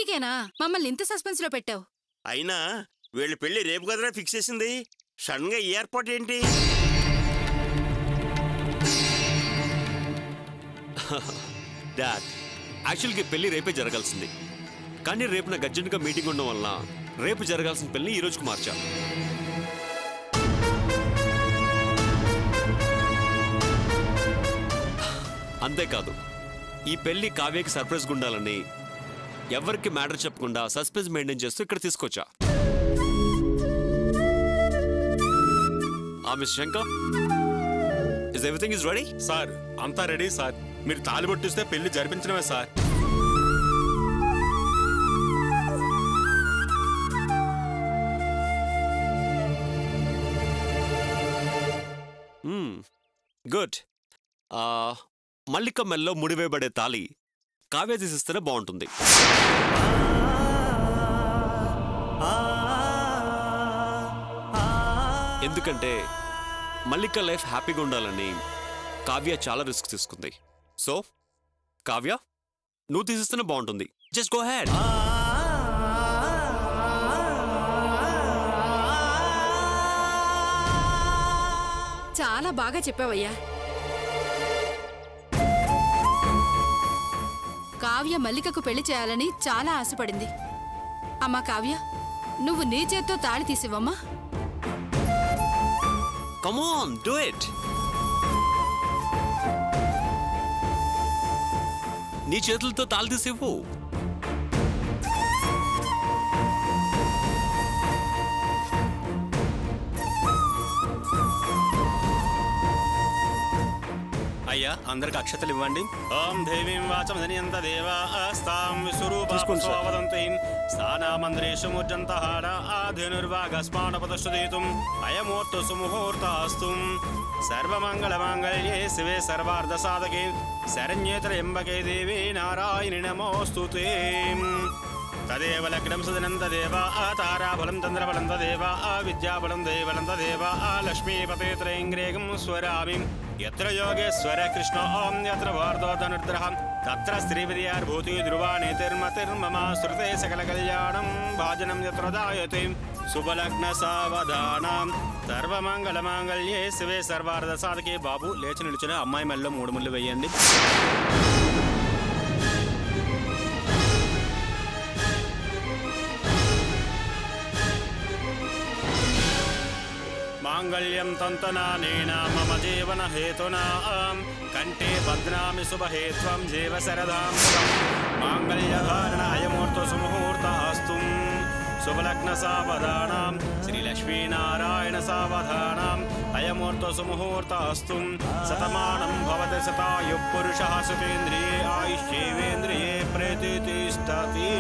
అందుకేనా మమ్మల్ని ఇంత సస్పెన్స్ లో పెట్టావు? అయినా వీళ్ళ పెళ్లి రేపు కదరా ఫిక్స్ చేసింది, సడన్ గా ఈ ఏర్పాటు ఏంటి? డాడ్, యాక్చువల్గా పెళ్లి రేపే జరగాల్సింది, కానీ రేపు నాకు అర్జెంట్గా మీటింగ్ ఉండడం వల్ల రేపు జరగాల్సిన పెళ్లి ఈ రోజుకు మార్చా. అంతేకాదు, ఈ పెళ్లి కావ్యకి సర్ప్రైజ్ ఉండాలని ఎవరికి మ్యాటర్ చెప్పకుండా సస్పెన్స్ మెయింటైన్ చేస్తూ ఇక్కడ తీసుకొచ్చా. Mister Shankar, is everything is ready? Sir అంతా రెడీ సార్, మీరు తాళిబొట్టిస్తే పెళ్లి జరిపించడమే సార్. గుడ్. మల్లిక మెల్లో ముడివేయబడే తాళి కావ్య తీసిస్తేనే బాగుంటుంది. ఎందుకంటే మల్లిక లైఫ్ హ్యాపీగా ఉండాలని కావ్య చాలా రిస్క్ తీసుకుంది. సో కావ్య, నువ్వు తీసిస్తేనే బాగుంటుంది. Just go head. చాలా బాగా చెప్పావయ్యా. కావ్య మల్లికకు పెళ్లి చేయాలని చాలా ఆశపడింది. అమ్మా కావ్య, నువ్వు నీ చేత్తో తాళి తీసివమ్మా. Come on, do it. నీ చేతులతో తాళి తీసివ్వు. అయ్యా, అందరికి అక్షతలు ఇవ్వండి. ఓం దేవీం వాచమధనియంత దేవాస్తాం విశ్వరూపావదంతీం స్థానామంద్రేషు ముర్జంతహార ఆధనుర్వాగస్మానపదశ్రుదేతుం అయమూర్త సుముహూర్తాస్తు. సర్వమంగళమాంగళ్యే శివే సర్వార్ధసాధకే శరణ్యే త్రయంబకే దేవీ నారాయణి నమోస్తుతే. తదేవ లగ్నం సుదినం తదేవ తారాబలం చంద్రబలం తదేవ విద్యాబలం దేవలం తదేవ లక్ష్మీపతే త్రయంగ్రేగం స్వరామి. యత్ర యోగేశ్వర కృష్ణ ఓం యత్ర వార్దో ధనుర్ద్రః తత్ర స్త్రీవిద్యార్భూతి ధ్రువాణితిర్మతిర్మమ శ్రుతే సకల కళ్యాణం భాజనం యత్ర దాయతే శుభలగ్న సావధానం సర్వమంగళమాంగళ్యే శివే సర్వార్ధ సాధకే. బాబు లేచి నిలుచుని అమ్మాయి మెల్లో 3 ముళ్ళు వేయండి. మాంగళ్యం తంతనానేన మమ జీవన హేతునా కంఠే బధ్నామి శుభహేత్వం జీవ శరదాం. మాంగళ్యధారణ అయమూర్త సుముహూర్తస్తు. శుభలగ్న సావధానం శ్రీలక్ష్మీనారాయణ సావధానం అయమూర్త సుముహూర్తస్తు. శతమానం భవతి శతాయు పురుషః సుతేంద్రియే ఆయుష్యేవేంద్రియే ప్రతిష్టతి.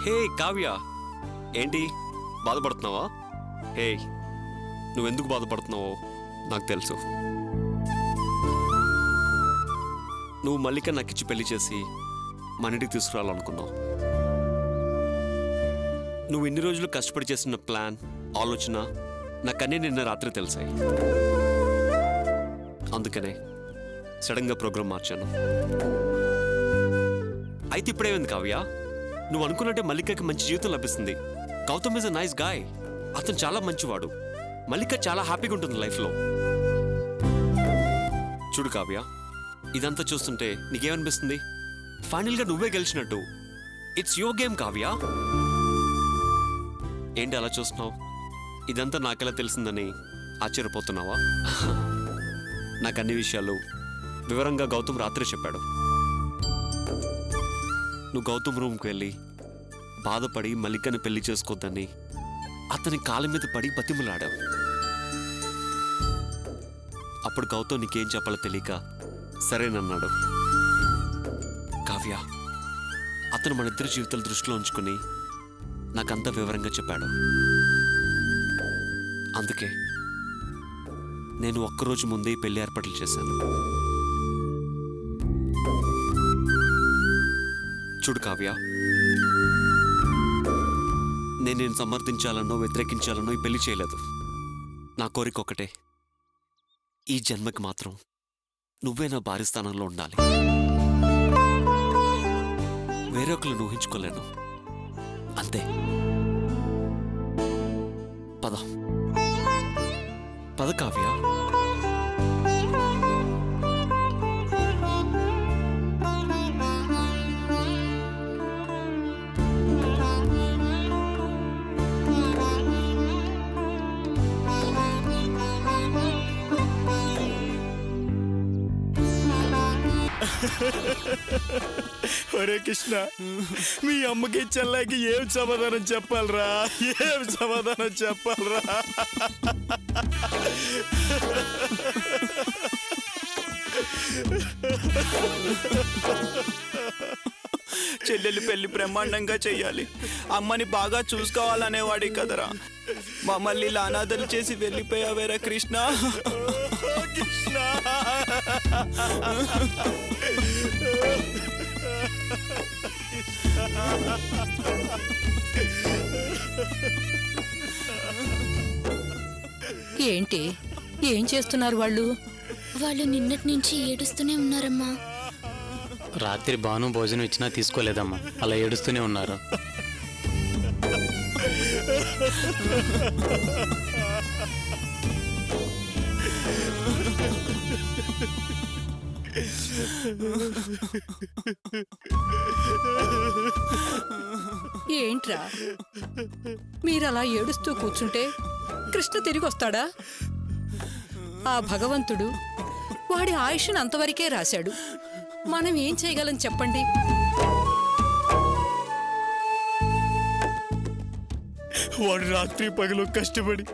హే కావ్య, ఏంటి బాధపడుతున్నావా? హే, నువ్వెందుకు బాధపడుతున్నావో నాకు తెలుసు. నువ్వు మల్లిక నాకిచ్చి పెళ్లి చేసి మన ఇంటికి తీసుకురావాలనుకున్నావు. నువ్వు ఇన్ని రోజులు కష్టపడి చేసిన ప్లాన్, ఆలోచన నాకన్నీ నిన్న రాత్రి తెలిసాయి. అందుకనే సడన్గా ప్రోగ్రాం మార్చాను. అయితే ఇప్పుడేమైంది కావ్య? నువ్వు అనుకున్నట్టే మల్లికకి మంచి జీవితం లభిస్తుంది. Gautam is a nice guy. అతను చాలా మంచివాడు. మల్లిక చాలా హ్యాపీగా ఉంటుంది లైఫ్లో. చూడు కావ్య, ఇదంతా చూస్తుంటే నీకేమనిపిస్తుంది? ఫైనల్గా నువ్వే గెలిచినట్టు. It's your game Kavya. ఏంటి అలా చూస్తున్నావు? ఇదంతా నాకెలా తెలిసిందని ఆశ్చర్యపోతున్నావా? నాకు అన్ని విషయాలు వివరంగా గౌతమ్ రాత్రి చెప్పాడు. నువ్వు గౌతమ్ రూమ్కి వెళ్ళి బాధపడి మల్లికని పెళ్లి చేసుకోవద్దని అతని కాళ్ళ మీద పడి బతిమలాడావు. అప్పుడు గౌతమ్ నీకేం చెప్పాలో తెలియక సరేనన్నాడు. కావ్య, అతను మన ఇద్దరి జీవితాల దృష్టిలో ఉంచుకుని నాకంతా వివరంగా చెప్పాడు. అందుకే నేను ఒక్కరోజు ముందే పెళ్లి ఏర్పాట్లు చేశాను. చూడు కావ్య, నేను సమర్థించాలనో వ్యతిరేకించాలనో ఈ పెళ్లి చేయలేదు. నా కోరిక ఒకటే, ఈ జన్మకి మాత్రం నువ్వే నా భార్య స్థానంలో ఉండాలి. వేరే ఒకరిని ఊహించుకోలేను, అంతే. పద పద కావ్య. ఒరే కృష్ణ, మీ అమ్మకి చెల్లాకి ఏం సమాధానం చెప్పాలరా? ఏం సమాధానం చెప్పాలరా? చెల్లెలు పెళ్లి బ్రహ్మాండంగా చెయ్యాలి, అమ్మని బాగా చూసుకోవాలనేవాడి కదరా. మమ్మల్ని ఇలా అనాథలు చేసి వెళ్ళిపోయావేరా కృష్ణ. కృష్ణ, ఏంటి, ఏం చేస్తున్నారు వాళ్ళు? వాళ్ళు నిన్నటి నుంచి ఏడుస్తూనే ఉన్నారమ్మా. రాత్రి భాను భోజనం ఇచ్చినా తీసుకోలేదమ్మా, అలా ఏడుస్తూనే ఉన్నారు. ఏంట్రా మీరలా ఏడుస్తూ కూర్చుంటే కృష్ణ తిరిగి వస్తాడా? ఆ భగవంతుడు వాడి ఆయుష్ను అంతవరకే రాశాడు. మనం ఏం చేయగలం చెప్పండి? వాడు రాత్రి పగలు కష్టపడి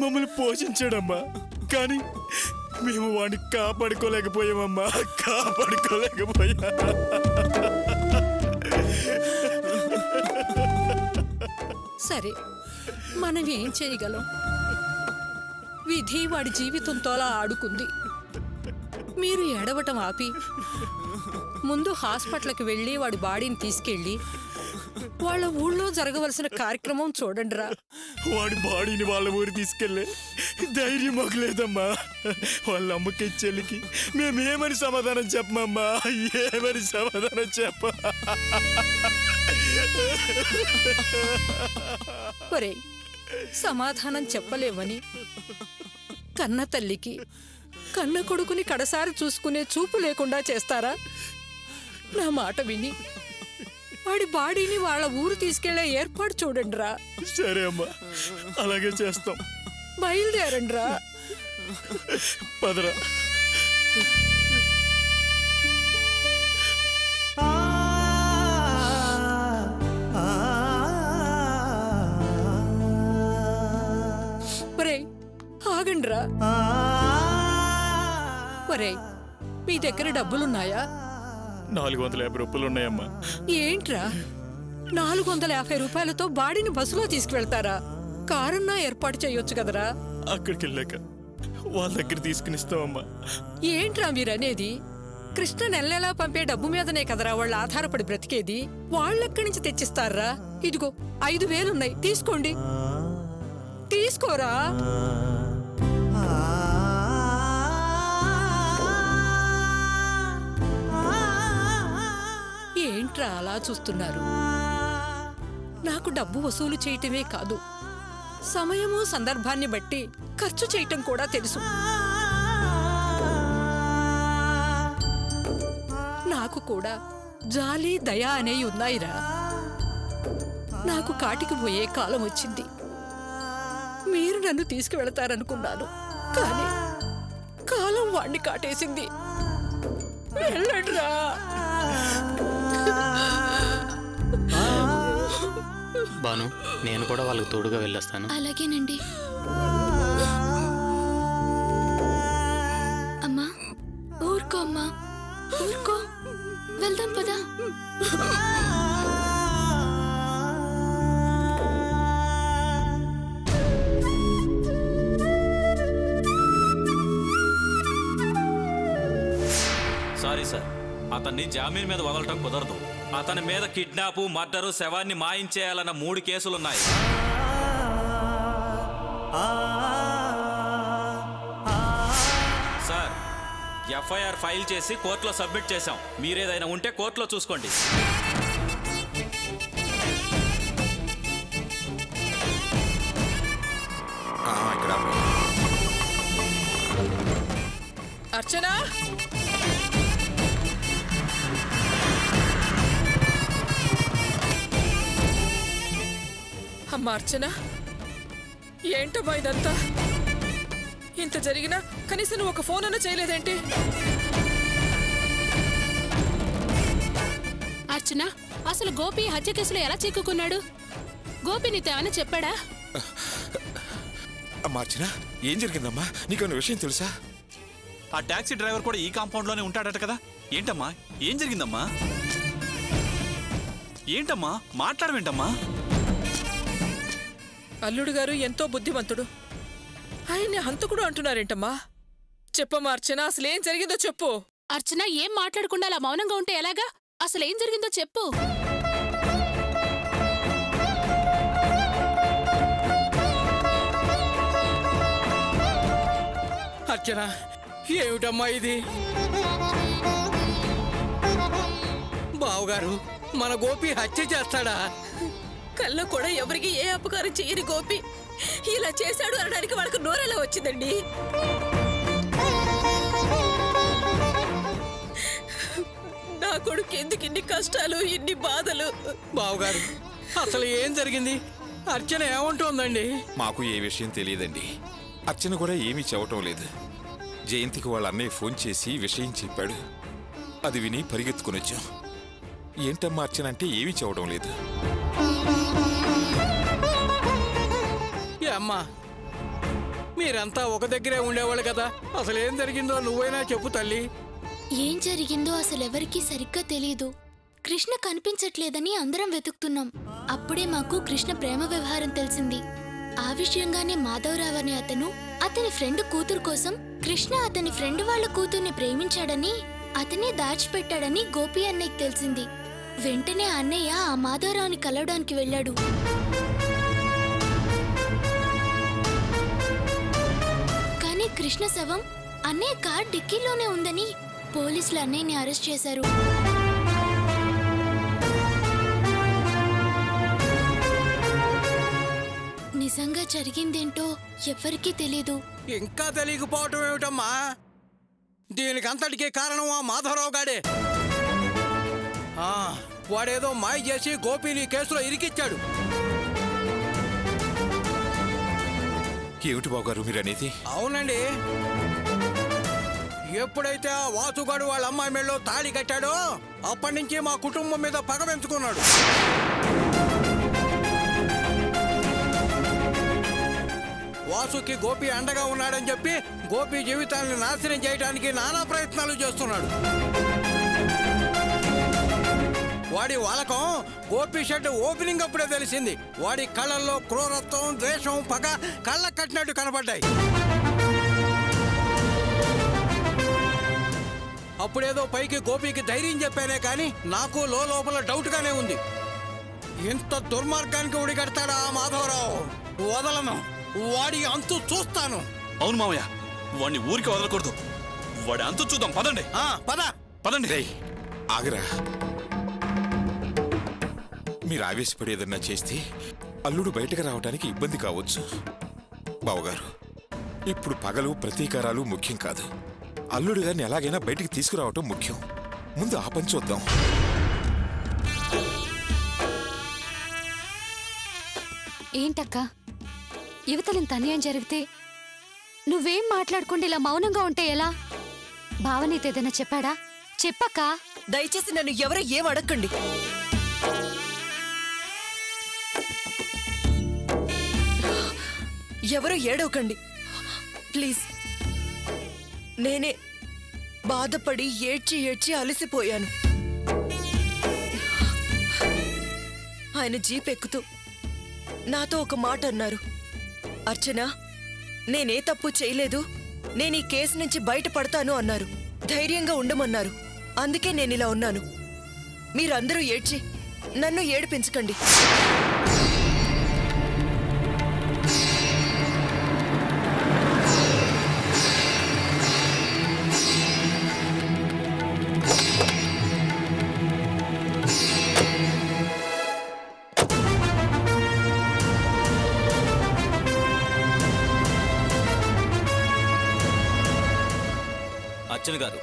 మమ్మల్ని పోషించాడమ్మా, కానీ మేము వాడిని కాపాడుకోలేకపోయామమ్మా, కాపాడుకోలేకపోయా. సరే, మనం ఏం చేయగలం? విధి వాడి జీవితంతో అలా ఆడుకుంది. మీరు ఏడవటం ఆపి ముందు హాస్పిటల్కి వెళ్ళి వాడి బాడీని తీసుకెళ్ళి వాళ్ళ ఊళ్ళో జరగవలసిన కార్యక్రమం చూడండిరా. వాడి బాడీని వాళ్ళ ఊరు తీసుకెళ్ళే ధైర్యం మాకు లేదమ్మా. వాళ్ళ అమ్మకి చెల్లికి మేమేమని సమాధానం చెప్పమమ్మా? ఏమని సమాధానం చెప్ప? ఒరేయ్, సమాధానం చెప్పలేమని కన్న తల్లికి కన్న కొడుకుని కడసారి చూసుకునే చూపు లేకుండా చేస్తారా? నా మాట విని వాడి బాడీని వాళ్ళ ఊరు తీసుకెళ్లే ఏర్పాటు చూడండిరా. సరే అమ్మా, అలాగే చేస్తాం. బయలుదేరండిరా. పదరా. ఒరేయ్, ఆగండిరా. ఒరేయ్, మీ దగ్గర డబ్బులున్నాయా? 450 రూపాయలు ఉన్నాయమ్మా. ఏంట్రా, 450 రూపాయలతో బాడీని బస్సులో తీసుకువెళ్తారా? కారున్నా ఏర్పాటు చేయొచ్చు కదరా. అక్కడికి వెళ్ళాక వాళ్ళ దగ్గర తీసుకునిస్తామమ్మా. ఏంట్రా మీరనేది? కృష్ణ నెలలా పంపే డబ్బు మీదనే కదరా వాళ్ళు ఆధారపడి బ్రతికేది. వాళ్ళెక్కడి నుంచి తెచ్చిస్తారా? ఇదిగో 5,000 ఉన్నాయి, తీసుకోండి. తీసుకోరా. ఏంట్రా అలా చూస్తున్నారు? నాకు డబ్బు వసూలు చేయటమే కాదు, సమయము సందర్భాన్ని బట్టి ఖర్చు చేయటం కూడా తెలుసు. నాకు కూడా జాలి దయ అనేవి ఉన్నాయిరా. నాకు కాటికి పోయే కాలం వచ్చింది. మీరు నన్ను తీసుకువెళతారనుకున్నాను, కానీ కాలం వాణ్ణి కాటేసింది. వెళ్ళండ్రా. బాను, నేను కూడా వాళ్ళకి తోడుగా వెళ్ళొస్తాను. అలాగేనండి. అమ్మా ఊరుకో, అమ్మా ఊరుకో, వెళ్దాం పదా. సారీ సార్, అతన్ని జామీన్ మీద వదలటం కుదరదు. అతని మీద కిడ్నాపు, మర్డరు, శవాన్ని మాయించేయాలన్న 3 కేసులున్నాయి. సార్, ఎఫ్ఐఆర్ ఫైల్ చేసి కోర్టులో సబ్మిట్ చేశాం. మీరేదైనా ఉంటే కోర్టులో చూసుకోండి. అర్చన, అమ్మ అర్చన, ఏంటమ్మా ఇదంతా? ఇంత జరిగినా కనీసం నువ్వు ఒక ఫోన్ అన్నా చేయలేదేంటి? అర్చన, అసలు గోపి హత్య కేసులో ఎలా చిక్కుకున్నాడు? గోపి నీతో ఏమైనా చెప్పాడా? అమ్మా అర్చన, ఏం జరిగిందమ్మా? నీకు విషయం తెలుసా? ఆ టాక్సీ డ్రైవర్ కూడా ఈ కాంపౌండ్ లోనే ఉంటాడట కదా. ఏంటమ్మా, ఏం జరిగిందమ్మా? ఏంటమ్మా మాట్లాడవేంటమ్మా? అల్లుడు గారు ఎంతో బుద్ధిమంతుడు, ఆయన్ని హంతకుడు అంటున్నారేంటమ్మా? చెప్పమ్మా అర్చన, అసలేం జరిగిందో చెప్పు. అర్చన, ఏం మాట్లాడకుండా అలా మౌనంగా ఉంటే ఎలాగా? అసలేం జరిగిందో చెప్పు. అర్చన, ఏమిటమ్మా ఇది? బావగారు, మన గోపి హత్య చేస్తాడా? కళ్ళ కూడా ఎవరికి ఏ అపకారం చేయని గోపి ఇలా చేశాడు అనడానికి వాళ్ళకు నోరెలా వచ్చిందండి? నా కొడుకు ఎందుకు ఇన్ని కష్టాలు, ఇన్ని బాధలు? బావగారు, అసలు ఏం జరిగింది? అర్చన ఏమంటోందండి? మాకు ఏ విషయం తెలియదండి. అర్చన కూడా ఏమీ చెప్పటం లేదు. జయంతికి వాళ్ళ అన్నయ్య ఫోన్ చేసి విషయం చెప్పాడు. అది విని పరిగెత్తుకుని వచ్చాం. ఏంటమ్మా అర్చన అంటే ఏమీ చెప్పడం లేదు. అమ్మా, మీరంతా ఒక దగ్గరే ఉండేవాళ్ళు కదా, అసలు ఏం జరిగిందో నువ్వైనా చెప్పు తల్లి. ఏం జరిగిందో అసలెవరికీ సరిగ్గా తెలీదు. కృష్ణ కనిపించట్లేదని అందరం వెతుకుతున్నాం. అప్పుడే మాకు కృష్ణ ప్రేమ వ్యవహారం తెలిసింది. ఆ విషయంగానే మాధవరావు అనే అతను అతని ఫ్రెండ్ కూతురు కోసం కృష్ణ అతని ఫ్రెండ్ వాళ్ళ కూతుర్ని ప్రేమించాడని, అతనే దాచిపెట్టాడని గోపి అన్నయ్యకి తెలిసింది. వెంటనే అన్నయ్య ఆ మాధవరావుని కలవడానికి వెళ్ళాడు. కానీ కృష్ణ శవం అన్నయ్య కార్ డిక్కీలోనే ఉందని పోలీసులు అన్నయ్యని అరెస్ట్ చేశారు. నిజంగా జరిగిందేంటో ఎవ్వరికీ తెలీదు. ఇంకా తెలియకపోవటం ఏమిటమ్మా? దీనికంతటికీ కారణం ఆ మాధవరావు గాడే. వాడేదో మాయ చేసి గోపిని కేసులో ఇరికిచ్చాడు. ఏమిటి బావగారు మీరు అనేది? అవునండి. ఎప్పుడైతే ఆ వాసుగాడు వాళ్ళ అమ్మాయి మెళ్ళో తాళి కట్టాడో అప్పటి నుంచి మా కుటుంబం మీద పగ పెంచుకున్నాడు. వాసుకి గోపి అండగా ఉన్నాడని చెప్పి గోపి జీవితాన్ని నాశనం చేయడానికి నానా ప్రయత్నాలు చేస్తున్నాడు. వాడి వాలకం గోపి షెడ్ ఓపెనింగ్ అప్పుడే తెలిసింది. వాడి కళ్ళల్లో క్రూరత్వం, ద్వేషం, పగ కళ్ళ కట్టినట్టు కనబడ్డాయి. అప్పుడేదో పైకి గోపికి ధైర్యం చెప్పానే కానీ నాకు లోపల డౌట్ గానే ఉంది. ఇంత దుర్మార్గానికి ఉడిగడతాడా ఆ మాధవరావు? వదలను, వాడి అంతు చూస్తాను. అవును మామయ్య, వాడిని ఊరికి వదలకూడదు. వాడి అంతు చూద్దాం. పదండి. పదండి. ఆగరా, మీరు ఆవేశపడేదన్నా చేస్తే అల్లుడు బయటకు రావడానికి ఇబ్బంది కావచ్చు. బావగారు, ఇప్పుడు పగలు ప్రతీకారాలు ముఖ్యం కాదు. అల్లుడు గారిని ఎలాగైనా బయటికి తీసుకురావటం ముఖ్యం. ముందు ఆ పని చూద్దాం. ఏంటక్క, యువతలంత అన్యాయం జరిగితే నువ్వేం మాట్లాడకుండా ఇలా మౌనంగా ఉంటే ఎలా? బావ నీతో ఏదైనా చెప్పాడా? చెప్పక్క. దయచేసి నన్ను ఎవరో ఏం అడగండి. ఎవరో ఏడవకండి ప్లీజ్. నేనే బాధపడి ఏడ్చి ఏడ్చి అలసిపోయాను. ఆయన జీప్ ఎక్కుతూ నాతో ఒక మాట అన్నారు. అర్చన, నేనే తప్పు చేయలేదు, నేను ఈ కేసు నుంచి బయటపడతాను అన్నారు. ధైర్యంగా ఉండమన్నారు. అందుకే నేనిలా ఉన్నాను. మీరందరూ ఏడ్చి నన్ను ఏడిపించకండి. అర్చన గారు,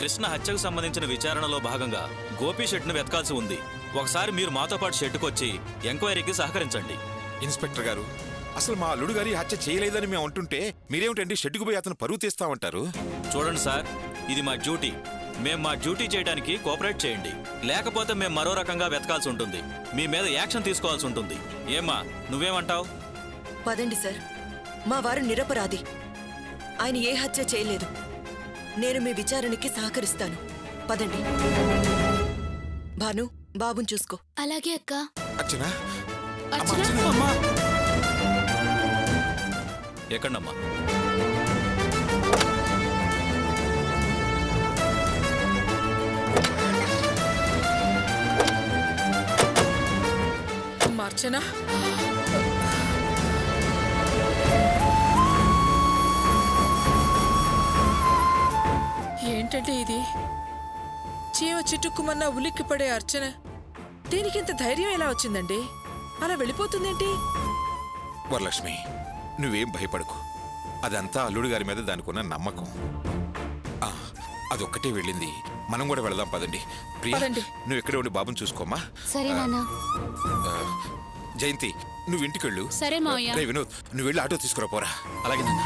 కృష్ణ హత్యకు సంబంధించిన విచారణలో భాగంగా గోపి షెడ్ను వెతకాల్సి ఉంది. ఒకసారి మీరు మాతో పాటు షెడ్డుకు వచ్చి ఎంక్వైరీకి సహకరించండి. ఇన్స్పెక్టర్ గారు, అసలు మా అల్లుడు గారి హత్య చేయలేదని మేము అంటుంటే మీరేమిటండి షెడ్డుకు పోయి అతను పరువు తీస్తామంటారు? చూడండి సార్, ఇది మా డ్యూటీ. మేము మా డ్యూటీ చేయడానికి కోఆపరేట్ చేయండి. లేకపోతే మేము మరో రకంగా వెతకాల్సి ఉంటుంది. మీ మీద యాక్షన్ తీసుకోవాల్సి ఉంటుంది. ఏమ్మా, నువ్వేమంటావు? పదండి సార్. మా వారు నిరపరాధి. ఆయన ఏ హత్య చేయలేదు. నేను మీ విచారణకి సహకరిస్తాను. పదండి. భాను, బాబుని చూసుకో. అలాగే అక్క. అర్చన, ఎక్కడమ్మా? అర్చన, ఏంటంటే ఇది? చీమ చిట్టుక్కుమన్నా ఉలిక్కి పడే అర్చన దీనికింత ధైర్యం ఎలా వచ్చిందండి? అలా వెళ్ళిపోతుందేంటి? వరలక్ష్మి, నువ్వేం భయపడకు. అదంతా అల్లుడు గారి మీద దానికున్న నమ్మకం. అదొక్కటే వెళ్ళింది. మనం కూడా వెళదాం పదండి. ప్రియా, నువ్వు ఇక్కడే ఉండి బాబుని చూసుకోమ్మా. సరే నాన్న. జయంతి, నువ్వు ఇంటికి వెళ్ళు. సరే మావయ్య. వినోద్, నువ్వు వెళ్ళి ఆటో తీసుకురా పోరా. అలాగే నాన్న.